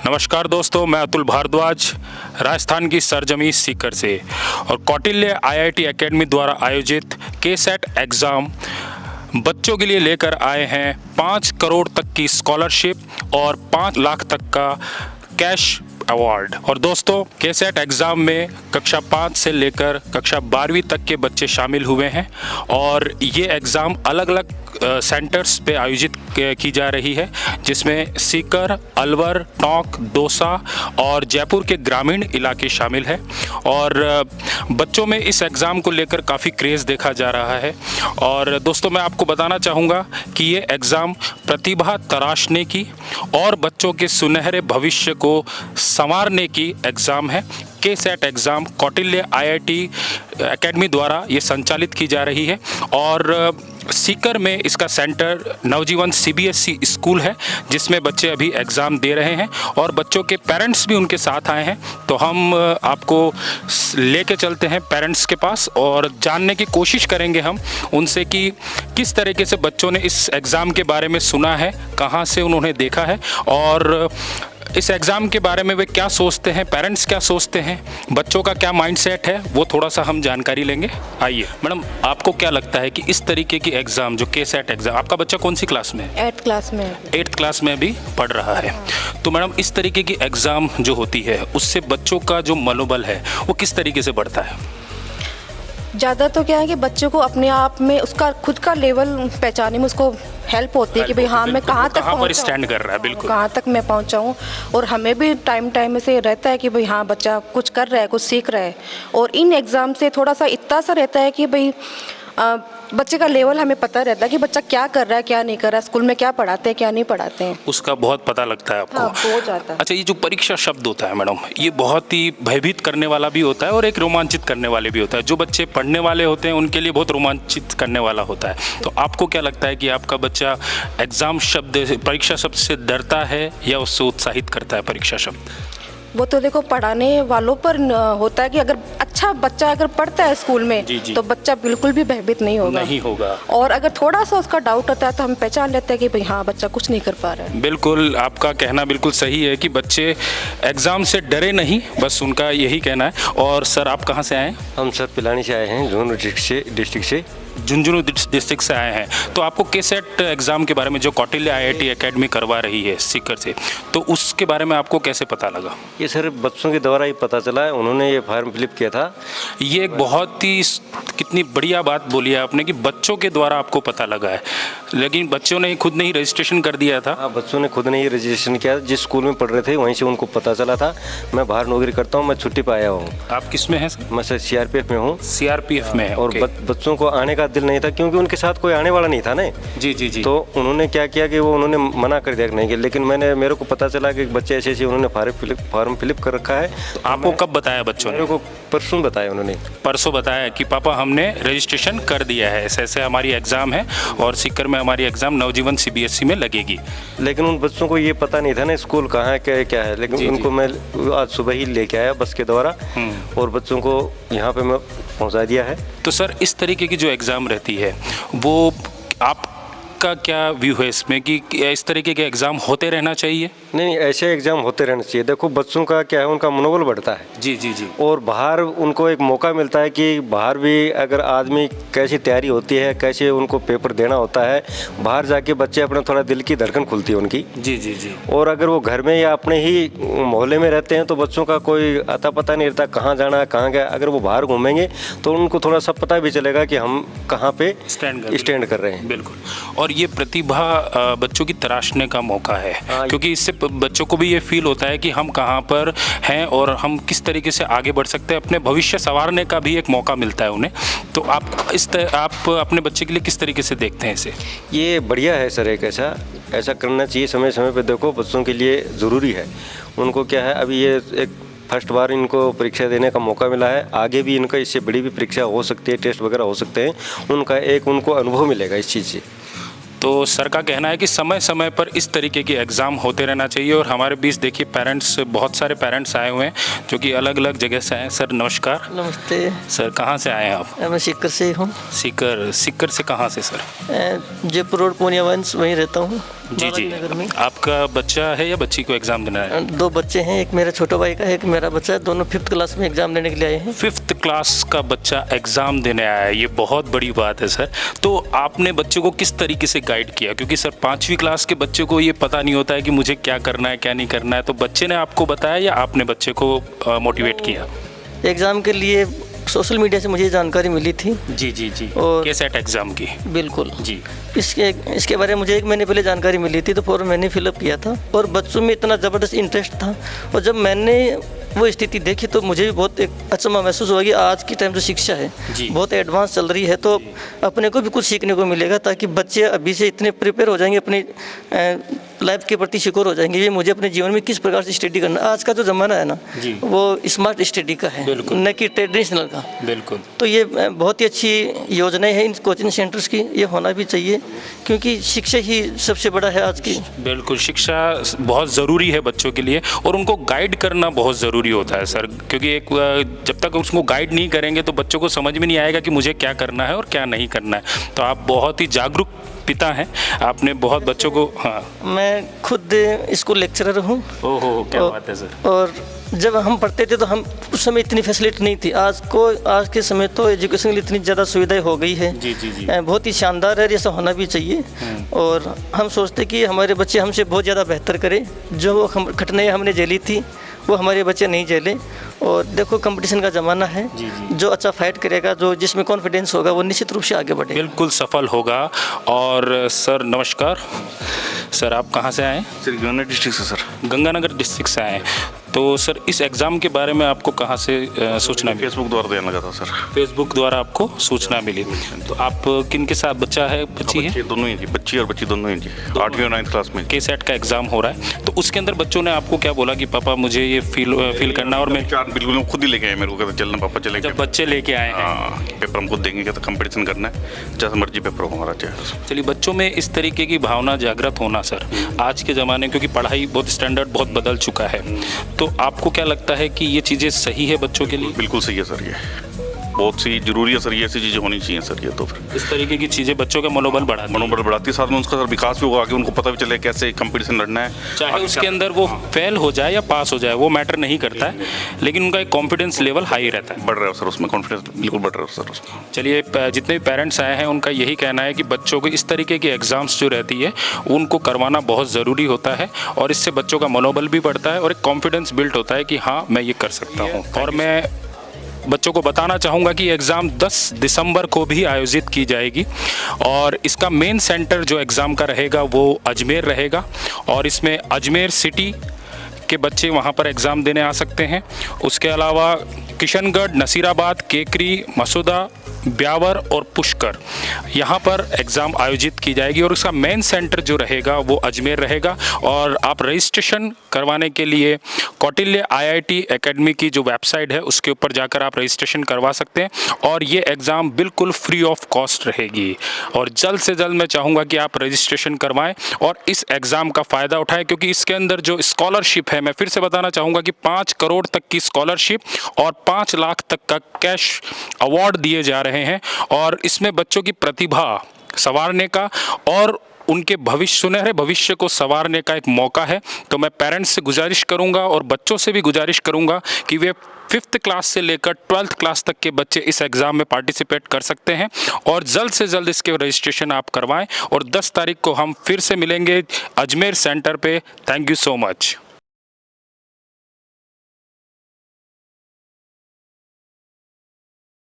नमस्कार दोस्तों, मैं अतुल भारद्वाज राजस्थान की सरजमी सीकर से और कौटिल्य आईआईटी एकेडमी द्वारा आयोजित केसेट एग्ज़ाम बच्चों के लिए लेकर आए हैं 5 करोड़ तक की स्कॉलरशिप और 5 लाख तक का कैश अवार्ड। और दोस्तों, केसेट एग्ज़ाम में कक्षा 5 से लेकर कक्षा 12वीं तक के बच्चे शामिल हुए हैं और ये एग्ज़ाम अलग अलग सेंटर्स पे आयोजित की जा रही है, जिसमें सीकर, अलवर, टोंक, दौसा और जयपुर के ग्रामीण इलाके शामिल हैं। और बच्चों में इस एग्ज़ाम को लेकर काफ़ी क्रेज़ देखा जा रहा है। और दोस्तों, मैं आपको बताना चाहूँगा कि ये एग्ज़ाम प्रतिभा तराशने की और बच्चों के सुनहरे भविष्य को संवारने की एग्ज़ाम है। Cassette exam Kautilya IIT academy द्वारा ये संचालित की जा रही है और सीकर में इसका सेंटर नवजीवन सीबीएसई स्कूल है, जिसमें बच्चे अभी एग्ज़ाम दे रहे हैं और बच्चों के पेरेंट्स भी उनके साथ आए हैं। तो हम आपको लेके चलते हैं पेरेंट्स के पास और जानने की कोशिश करेंगे हम उनसे कि किस तरीके से बच्चों ने इस एग्ज़ाम के बारे में सुना है, कहाँ से उन्होंने देखा है और इस एग्ज़ाम के बारे में वे क्या सोचते हैं, पेरेंट्स क्या सोचते हैं, बच्चों का क्या माइंडसेट है, वो थोड़ा सा हम जानकारी लेंगे। आइए मैडम, आपको क्या लगता है कि इस तरीके की एग्ज़ाम जो केसेट एग्ज़ाम, आपका बच्चा कौन सी क्लास में है? 8th क्लास में। 8th क्लास में अभी पढ़ रहा है। तो मैडम, इस तरीके की एग्ज़ाम जो होती है उससे बच्चों का जो मनोबल है वो किस तरीके से बढ़ता है? ज़्यादा तो क्या है कि बच्चों को अपने आप में उसका खुद का लेवल पहचानने में उसको हेल्प होती है कि भाई हाँ, मैं कहाँ तक पर स्टैंड कर रहा है, बिल्कुल कहाँ तक मैं पहुँचा हूँ। और हमें भी टाइम टाइम से रहता है कि भाई हाँ, बच्चा कुछ कर रहा है, कुछ सीख रहा है। और इन एग्ज़ाम से थोड़ा सा इतना सा रहता है कि भाई बच्चे का लेवल हमें पता रहता है कि बच्चा क्या कर रहा है, क्या नहीं कर रहा है, स्कूल में क्या पढ़ाते हैं, क्या नहीं पढ़ाते हैं, उसका बहुत पता लगता है आपको। हाँ, बहुत ज़्यादा। अच्छा, ये जो परीक्षा शब्द होता है मैडम, ये बहुत ही भयभीत करने वाला भी होता है और एक रोमांचित करने वाले भी होता है। जो बच्चे पढ़ने वाले होते हैं उनके लिए बहुत रोमांचित करने वाला होता है। तो आपको क्या लगता है कि आपका बच्चा एग्ज़ाम शब्द, परीक्षा शब्द से डरता है या उससे उत्साहित करता है परीक्षा शब्द? वो तो देखो पढ़ाने वालों पर होता है कि अगर अच्छा बच्चा अगर पढ़ता है स्कूल में जी। तो बच्चा बिल्कुल भी भयभीत नहीं होगा। और अगर थोड़ा सा उसका डाउट होता है तो हम पहचान लेते हैं कि भाई हाँ, बच्चा कुछ नहीं कर पा रहा है। बिल्कुल, आपका कहना बिल्कुल सही है कि बच्चे एग्ज़ाम से डरे नहीं, बस उनका यही कहना है। और सर, आप कहाँ से आए हैं? हम सर पिलानी से आए हैं, झुंझुनू डिस्ट्रिक्ट से। झुंझुनू डिस्ट्रिक्ट से आए हैं। तो आपको केसेट एग्ज़ाम के बारे में जो कौटिल्य आईआईटी एकेडमी करवा रही है सीकर से, तो उसके बारे में आपको कैसे पता लगा? ये सर बच्चों के द्वारा ही पता चला है, उन्होंने ये फॉर्म फिलअप किया था। ये एक बहुत ही कितनी बढ़िया बात बोली है आपने कि बच्चों के द्वारा आपको पता लगा है, लेकिन बच्चों ने खुद नहीं रजिस्ट्रेशन कर दिया था? हाँ, बच्चों ने खुद ने ही रजिस्ट्रेशन किया। जिस स्कूल में पढ़ रहे थे वहीं से उनको पता चला था। मैं बाहर नौकरी करता हूँ, मैं छुट्टी पर आया हूँ। आप किस में हैं सर? मैं सर सीआरपीएफ में हूँ। सीआरपीएफ में है। और बच्चों को आने का दिल नहीं था क्योंकि उनके साथ कोई आने वाला नहीं था ना। जी। तो उन्होंने क्या किया कि वो उन्होंने मना कर दिया नहीं किया, लेकिन मेरे को पता चला कि बच्चे ऐसे उन्होंने फॉर्म फिलअप कर रखा है। तो आपको कब बताया बच्चों ने? मेरे को परसों बताया उन्होंने। परसों बताया कि पापा हमने रजिस्ट्रेशन कर दिया है, ऐसे ऐसे हमारी एग्ज़ाम है और सीकर में हमारी एग्ज़ाम नवजीवन सीबीएसई में लगेगी। लेकिन उन बच्चों को ये पता नहीं था ना स्कूल कहाँ है, क्या है। लेकिन उनको मैं आज सुबह ही लेके आया बस के द्वारा और बच्चों को यहाँ पे मैं पहुँचा दिया है। तो सर, इस तरीके की जो एग्ज़ाम रहती है वो आपका क्या व्यू है इसमें कि इस तरीके के एग्ज़ाम होते रहना चाहिए? नहीं, ऐसे एग्ज़ाम होते रहना चाहिए। देखो बच्चों का क्या है, उनका मनोबल बढ़ता है। जी। और बाहर उनको एक मौका मिलता है कि बाहर भी अगर आदमी कैसी तैयारी होती है, कैसे उनको पेपर देना होता है, बाहर जाके बच्चे अपना थोड़ा दिल की धड़कन खुलती है उनकी। जी। और अगर वो घर में या अपने ही मोहल्ले में रहते हैं तो बच्चों का कोई अता पता नहीं रहता कहाँ जाना है, कहाँ गया। अगर वो बाहर घूमेंगे तो उनको थोड़ा सा पता भी चलेगा कि हम कहाँ पे स्टैंड कर रहे हैं। बिल्कुल। और ये प्रतिभा बच्चों की तराशने का मौका है, क्योंकि इससे बच्चों को भी ये फील होता है कि हम कहाँ पर हैं और हम किस तरीके से आगे बढ़ सकते हैं, अपने भविष्य संवारने का भी एक मौका मिलता है उन्हें। तो आप अपने बच्चे के लिए किस तरीके से देखते हैं इसे? ये बढ़िया है सर, एक ऐसा करना चाहिए समय समय पे। देखो बच्चों के लिए ज़रूरी है। उनको क्या है, अभी ये एक फर्स्ट बार इनको परीक्षा देने का मौका मिला है। आगे भी इनका इससे बड़ी भी परीक्षा हो सकती है, टेस्ट वगैरह हो सकते हैं। उनको अनुभव मिलेगा इस चीज़ से। तो सर का कहना है कि समय समय पर इस तरीके के एग्ज़ाम होते रहना चाहिए। और हमारे बीच देखिए पेरेंट्स, बहुत सारे पेरेंट्स आए हुए हैं जो कि अलग अलग जगह से आए। सर नमस्कार। नमस्ते सर, कहाँ से आए हैं आप? मैं सीकर से हूँ। सीकर से कहाँ से सर? जयपुर रोड पूनिया वंश वहीं रहता हूँ। जी जी। बालाजी नगर में। आपका बच्चा है या बच्ची को एग्ज़ाम देना है? 2 बच्चे हैं, एक मेरा छोटा भाई का है, एक मेरा बच्चा है, दोनों 5th क्लास में एग्ज़ाम देने के लिए आए हैं। 5th क्लास का बच्चा एग्ज़ाम देने आया है, ये बहुत बड़ी बात है सर। तो आपने बच्चे को किस तरीके से गाइड किया? क्योंकि सर 5वीं क्लास के बच्चे को ये पता नहीं होता है कि मुझे क्या करना है क्या नहीं करना है, तो बच्चे ने आपको बताया या आपने बच्चे को मोटिवेट किया? एग्ज़ाम के लिए सोशल मीडिया से मुझे जानकारी मिली थी। जी जी जी। और केसेट एग्ज़ाम की? बिल्कुल जी। इसके बारे में मुझे 1 महीने पहले जानकारी मिली थी, तो फॉर्म मैंने फिलअप किया था और बच्चों में इतना ज़बरदस्त इंटरेस्ट था। और जब मैंने वो स्थिति देखी तो मुझे भी बहुत एक अचंभा महसूस हुआ कि आज की टाइम जो शिक्षा है जी। बहुत एडवांस चल रही है, तो अपने को भी कुछ सीखने को मिलेगा, ताकि बच्चे अभी से इतने प्रिपेयर हो जाएंगे, अपनी लाइफ के प्रति सिक्योर हो जाएंगे ये मुझे अपने जीवन में किस प्रकार से स्टडी करना। आज का जो ज़माना है ना जी। वो स्मार्ट स्टडी का है, न कि ट्रेडिशनल का। बिल्कुल। तो ये बहुत ही अच्छी योजनाएं हैं इन कोचिंग सेंटर्स की, ये होना भी चाहिए, क्योंकि शिक्षा ही सबसे बड़ा है आज की। बिल्कुल, शिक्षा बहुत ज़रूरी है बच्चों के लिए और उनको गाइड करना बहुत ज़रूरी होता है सर, क्योंकि एक जब तक उसको गाइड नहीं करेंगे तो बच्चों को समझ में नहीं आएगा कि मुझे क्या करना है और क्या नहीं करना है। तो आप बहुत ही जागरूक पिता हैं, आपने बहुत बच्चों को। हाँ, मैं खुद स्कूल लेक्चरर हूँ। ओहो, क्या बात है सर। और जब हम पढ़ते थे तो हम उस समय इतनी फैसिलिटी नहीं थी। आज के समय तो एजुकेशन के लिए इतनी ज़्यादा सुविधाएं हो गई है। जी जी जी। बहुत ही शानदार है, ऐसा होना भी चाहिए। और हम सोचते कि हमारे बच्चे हमसे बहुत ज़्यादा बेहतर करें। जो हम कठिनाइयाँ हमने झेली थी वो हमारे बच्चे नहीं झेले। और देखो कंपटीशन का ज़माना है, जी जी। जो अच्छा फाइट करेगा, जो जिसमें कॉन्फिडेंस होगा, वो निश्चित रूप से आगे बढ़ेगा। बिल्कुल सफल होगा। और सर नमस्कार, सर आप कहाँ से आए? सर गंगानगर डिस्ट्रिक्ट से सर। गंगानगर डिस्ट्रिक्ट से आए। तो सर इस एग्ज़ाम के बारे में आपको कहाँ से सूचना मिली? फेसबुक द्वारा देने लगा था सर। फेसबुक द्वारा आपको सूचना मिली। तो आप किन के साथ, बच्चा है बच्ची है? बच्चे दोनों ही जी, बच्ची और बच्ची दोनों ही जी, 8वीं और 9th क्लास में। केसेट का एग्ज़ाम हो रहा है, तो उसके अंदर बच्चों ने आपको क्या बोला कि पापा मुझे ये फील करना, और मैं चार बिल्कुल खुद ही लेके आए मेरे को, कहते चलना पापा चले जब बच्चे लेके आए हैं। हाँ, पेपर हम खुद देंगे, कहते कंपटीशन करना है, जैसा मर्जी पेपर हो हमारा चाहे। चलिए, बच्चों में इस तरीके की भावना जागृत होना सर आज के ज़माने, क्योंकि पढ़ाई बहुत स्टैंडर्ड बहुत बदल चुका है, तो आपको क्या लगता है कि ये चीज़ें सही है बच्चों के लिए? बिल्कुल सही है सर, ये बहुत सी जरूरी है सर, ये ऐसी चीज़ें होनी चाहिए सर। ये तो फिर इस तरीके की चीज़ें बच्चों का मनोबल बढ़ाती हैं। मनोबल बढ़ाती है, साथ में उसका सर विकास भी होगा, आगे उनको पता भी चले कैसे कंपटीशन लड़ना है। चाहे उसके अंदर वो फेल हो जाए या पास हो जाए वो मैटर नहीं करता है, लेकिन उनका एक कॉन्फिडेंस लेवल हाई रहता है। बढ़ रहा है सर उसमें, कॉन्फिडेंस बिल्कुल बढ़ रहा है सर उसमें। चलिए, जितने भी पेरेंट्स आए हैं उनका यही कहना है कि बच्चों को इस तरीके की एग्ज़ाम्स जो रहती है उनको करवाना बहुत ज़रूरी होता है, और इससे बच्चों का मनोबल भी बढ़ता है और एक कॉन्फिडेंस बिल्ड होता है कि हाँ मैं ये कर सकता हूँ। और मैं बच्चों को बताना चाहूँगा कि एग्ज़ाम 10 दिसंबर को भी आयोजित की जाएगी, और इसका मेन सेंटर जो एग्ज़ाम का रहेगा वो अजमेर रहेगा, और इसमें अजमेर सिटी के बच्चे वहाँ पर एग्ज़ाम देने आ सकते हैं। उसके अलावा किशनगढ़, नसीराबाद, केकरी, मसूदा, ब्यावर और पुष्कर यहाँ पर एग्ज़ाम आयोजित की जाएगी, और उसका मेन सेंटर जो रहेगा वो अजमेर रहेगा। और आप रजिस्ट्रेशन करवाने के लिए कौटिल्य IIT एकेडमी की जो वेबसाइट है उसके ऊपर जाकर आप रजिस्ट्रेशन करवा सकते हैं, और ये एग्ज़ाम बिल्कुल फ्री ऑफ कॉस्ट रहेगी। और जल्द से जल्द मैं चाहूँगा कि आप रजिस्ट्रेशन करवाएं और इस एग्ज़ाम का फ़ायदा उठाएं, क्योंकि इसके अंदर जो स्कॉलरशिप है, मैं फिर से बताना चाहूँगा कि 5 करोड़ तक की स्कॉलरशिप और 5 लाख तक का कैश अवार्ड दिए जा रहे हैं, और इसमें बच्चों की प्रतिभा संवारने का और उनके सुनहरे भविष्य को संवारने का एक मौका है। तो मैं पेरेंट्स से गुजारिश करूंगा और बच्चों से भी गुजारिश करूंगा कि वे 5th क्लास से लेकर 12th क्लास तक के बच्चे इस एग्ज़ाम में पार्टिसिपेट कर सकते हैं, और जल्द से जल्द इसके रजिस्ट्रेशन आप करवाएं। और 10 तारीख को हम फिर से मिलेंगे अजमेर सेंटर पे। Thank you so much.